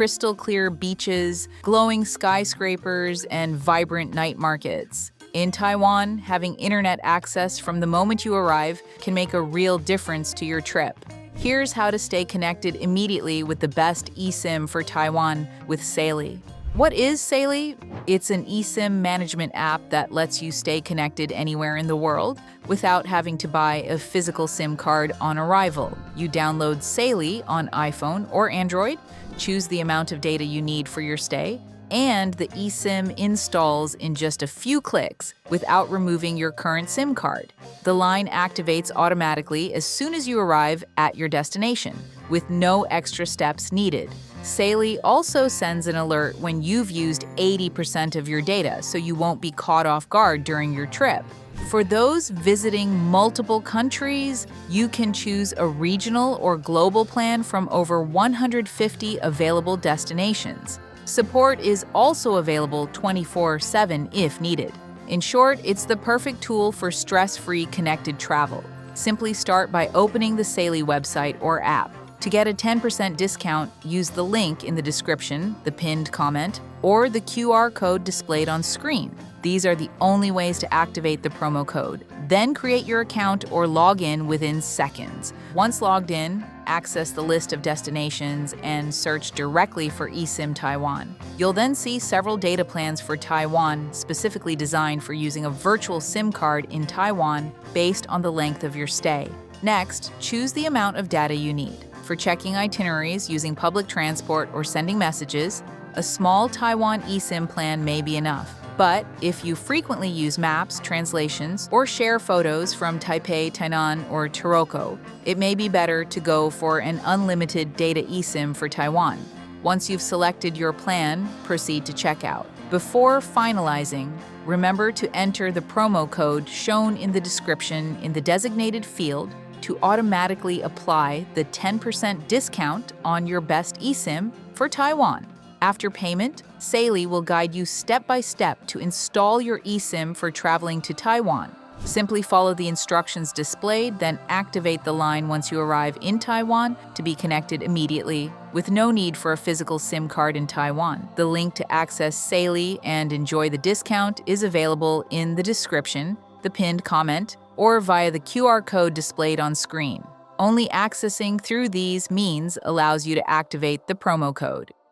crystal clear beaches, glowing skyscrapers, and vibrant night markets. In Taiwan, having internet access from the moment you arrive can make a real difference to your trip. Here's how to stay connected immediately with the best eSIM for Taiwan with Saily. What is Saily? It's an eSIM management app that lets you stay connected anywhere in the world without having to buy a physical SIM card on arrival. You download Saily on iPhone or Android, choose the amount of data you need for your stay, and the eSIM installs in just a few clicks without removing your current SIM card. The line activates automatically as soon as you arrive at your destination, with no extra steps needed. Saily also sends an alert when you've used 80% of your data, so you won't be caught off guard during your trip. For those visiting multiple countries, you can choose a regional or global plan from over 150 available destinations. Support is also available 24/7 if needed. In short, it's the perfect tool for stress-free connected travel. Simply start by opening the Saily website or app. To get a 10% discount, use the link in the description, the pinned comment, or the QR code displayed on screen. These are the only ways to activate the promo code. Then create your account or log in within seconds. Once logged in, access the list of destinations and search directly for eSIM Taiwan. You'll then see several data plans for Taiwan specifically designed for using a virtual SIM card in Taiwan based on the length of your stay. Next, choose the amount of data you need. For checking itineraries, using public transport, or sending messages, a small Taiwan eSIM plan may be enough. But if you frequently use maps, translations, or share photos from Taipei, Tainan, or Taroko, it may be better to go for an unlimited data eSIM for Taiwan. Once you've selected your plan, proceed to checkout. Before finalizing, remember to enter the promo code shown in the description in the designated field to automatically apply the 10% discount on your best eSIM for Taiwan. After payment, Saily will guide you step by step to install your eSIM for traveling to Taiwan. Simply follow the instructions displayed, then activate the line once you arrive in Taiwan to be connected immediately, with no need for a physical SIM card in Taiwan. The link to access Saily and enjoy the discount is available in the description, the pinned comment, or via the QR code displayed on screen. Only accessing through these means allows you to activate the promo code.